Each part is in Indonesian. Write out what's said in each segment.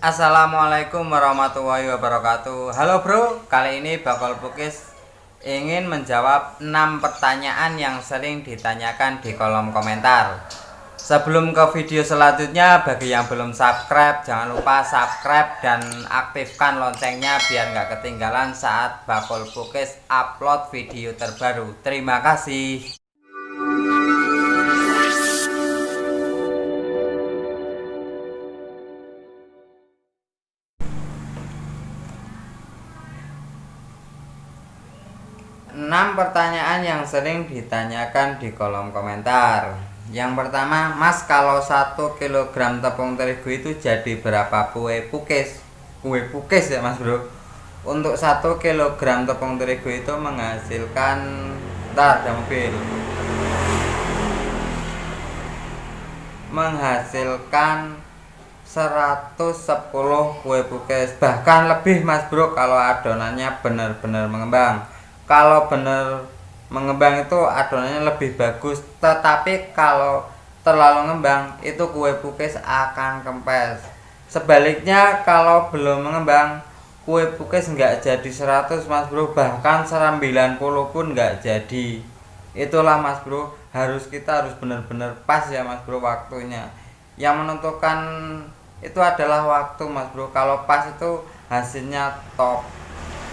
Assalamualaikum warahmatullahi wabarakatuh. Halo bro, kali ini Bakal Pukis ingin menjawab 6 pertanyaan yang sering ditanyakan di kolom komentar. Sebelum ke video selanjutnya, bagi yang belum subscribe, jangan lupa subscribe dan aktifkan loncengnya biar nggak ketinggalan saat Bakal Pukis upload video terbaru. Terima kasih. 6 pertanyaan yang sering ditanyakan di kolom komentar. Yang pertama, Mas, kalau 1 kilogram tepung terigu itu jadi berapa kue pukis? Kue pukis ya Mas bro. Untuk 1 kilogram tepung terigu itu menghasilkan, ntar ada mobil, menghasilkan 110 kue pukis, bahkan lebih Mas bro kalau adonannya benar-benar mengembang. Kalau benar mengembang itu adonannya lebih bagus, tetapi kalau terlalu ngembang itu kue pukis akan kempes. Sebaliknya kalau belum mengembang, kue pukis nggak jadi 100 Mas bro, bahkan 90 pun nggak jadi. Itulah Mas bro, kita harus benar-benar pas ya Mas bro waktunya. Yang menentukan itu adalah waktu Mas bro. Kalau pas itu hasilnya top.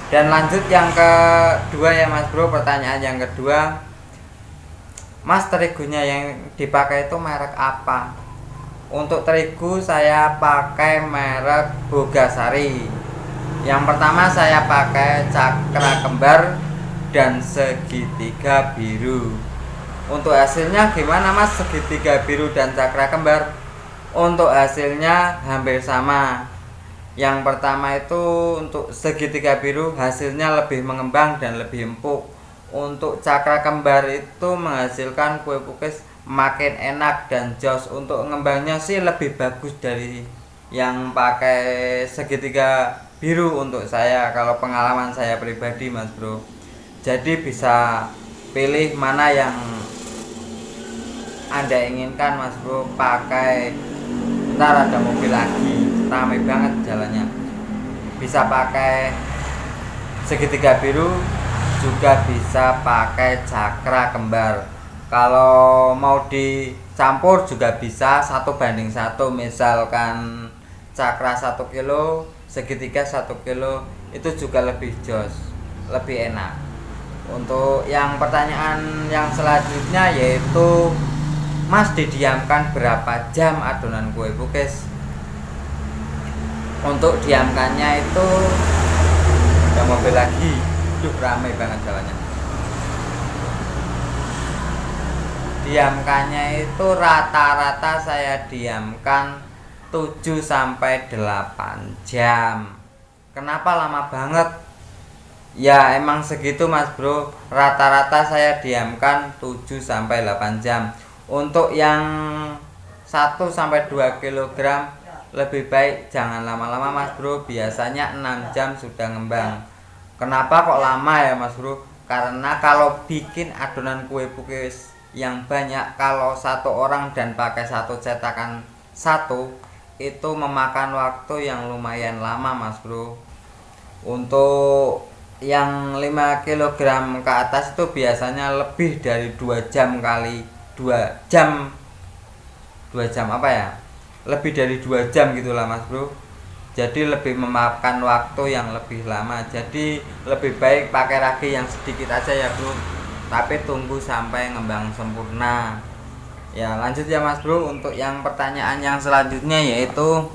Dan lanjut yang kedua ya Mas bro, pertanyaan yang kedua, Mas, terigunya yang dipakai itu merek apa? Untuk terigu saya pakai merek Bogasari. Yang pertama saya pakai Cakra Kembar dan Segitiga Biru. Untuk hasilnya gimana Mas, Segitiga Biru dan Cakra Kembar? Untuk hasilnya hampir sama. Yang pertama itu untuk Segitiga Biru hasilnya lebih mengembang dan lebih empuk. Untuk Cakra Kembar itu menghasilkan kue pukis makin enak dan jos. Untuk ngembangnya sih lebih bagus dari yang pakai Segitiga Biru untuk saya, kalau pengalaman saya pribadi Mas bro. Jadi bisa pilih mana yang Anda inginkan Mas bro. Pakai, ntar ada mobil lagi, ramai banget jalannya. Bisa pakai Segitiga Biru, juga bisa pakai Cakra Kembar. Kalau mau dicampur juga bisa 1:1, misalkan Cakra 1 kilo, Segitiga 1 kilo, itu juga lebih jos, lebih enak. Untuk yang pertanyaan yang selanjutnya yaitu, Mas, didiamkan berapa jam adonan kue pukis? Untuk diamkannya itu, ada mobil lagi, ramai banget jalannya. Diamkannya itu rata-rata saya diamkan 7-8 jam. Kenapa lama banget? Ya emang segitu Mas bro, rata-rata saya diamkan 7-8 jam. Untuk yang 1-2 kilogram lebih baik jangan lama-lama Mas bro, biasanya 6 jam sudah ngembang. Kenapa kok lama ya Mas bro? Karena kalau bikin adonan kue pukis yang banyak, kalau 1 orang dan pakai 1 cetakan 1, itu memakan waktu yang lumayan lama Mas bro. Untuk yang 5 kilogram ke atas itu biasanya lebih dari 2 jam kali 2 jam, 2 jam apa ya, lebih dari 2 jam gitulah Mas bro. Jadi lebih memakan waktu yang lebih lama. Jadi lebih baik pakai ragi yang sedikit aja ya bro, tapi tunggu sampai ngembang sempurna. Ya lanjut ya Mas bro, untuk yang pertanyaan yang selanjutnya yaitu,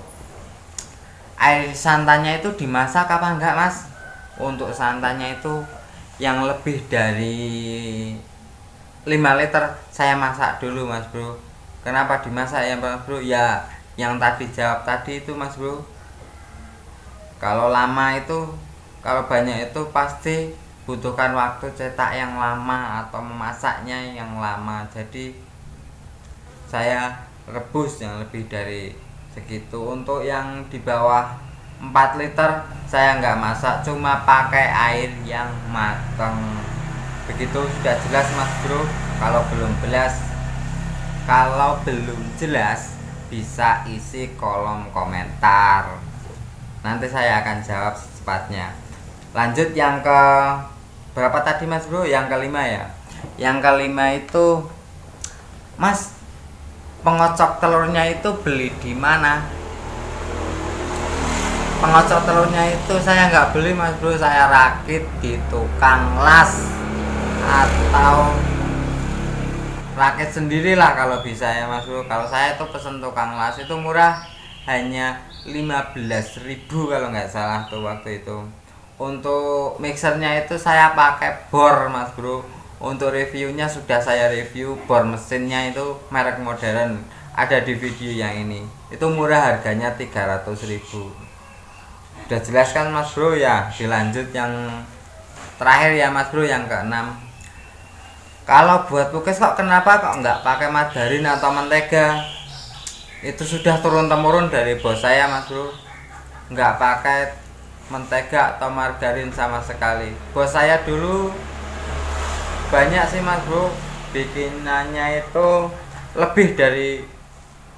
air santannya itu dimasak apa enggak Mas? Untuk santannya itu yang lebih dari 5 liter saya masak dulu Mas bro. Kenapa dimasak ya Mas bro? Ya yang tadi jawab tadi itu Mas bro. Kalau lama itu, kalau banyak itu pasti butuhkan waktu cetak yang lama atau memasaknya yang lama. Jadi saya rebus yang lebih dari segitu. Untuk yang di bawah 4 liter saya nggak masak, cuma pakai air yang matang. Begitu sudah jelas Mas bro. Kalau belum jelas bisa isi kolom komentar. Nanti saya akan jawab secepatnya. Lanjut yang ke berapa tadi Mas Bro? Yang kelima ya. Yang kelima itu, Mas, pengocok telurnya itu beli di mana? Pengocok telurnya itu saya nggak beli Mas Bro, saya rakit di tukang las atau rakit sendirilah kalau bisa ya Mas Bro. Kalau saya itu pesen tukang las itu murah, hanya 15.000 kalau nggak salah tuh waktu itu. Untuk mixernya itu saya pakai bor Mas Bro. Untuk reviewnya sudah saya review, bor mesinnya itu merek modern, ada di video yang ini. Itu murah, harganya 300.000. Udah jelas kan Mas Bro ya. Dilanjut yang terakhir ya Mas Bro, yang keenam. Kalau buat cookies kok kenapa kok nggak pakai margarin atau mentega? Itu sudah turun temurun dari bos saya Mas Bro, nggak pakai mentega atau margarin sama sekali. Bos saya dulu banyak sih Mas Bro, bikinannya itu lebih dari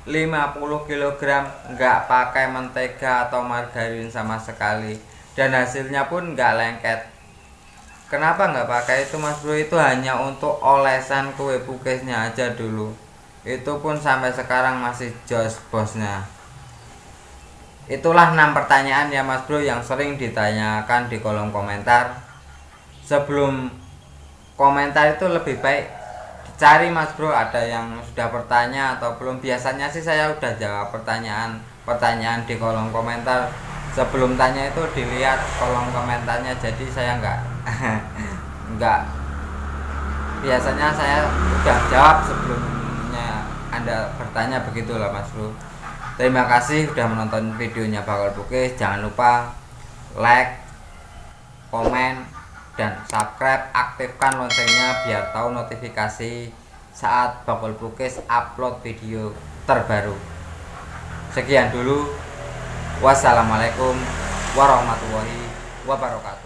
50 kg nggak pakai mentega atau margarin sama sekali, dan hasilnya pun nggak lengket. Kenapa nggak pakai itu Mas Bro? Itu hanya untuk olesan kue cookiesnya aja dulu. Itu pun sampai sekarang masih jos bosnya. Itulah 6 pertanyaan ya Mas Bro yang sering ditanyakan di kolom komentar. Sebelum komentar itu lebih baik cari Mas Bro, ada yang sudah bertanya atau belum. Biasanya sih saya udah jawab pertanyaan di kolom komentar. Sebelum tanya itu dilihat kolom komentarnya, jadi saya enggak biasanya saya udah jawab sebelumnya Anda bertanya, begitulah Mas Bro. Terima kasih sudah menonton videonya Bakul Cookies. Jangan lupa like, komen, dan subscribe, aktifkan loncengnya biar tahu notifikasi saat Bakul Cookies upload video terbaru. Sekian dulu. Wassalamualaikum warahmatullahi wabarakatuh.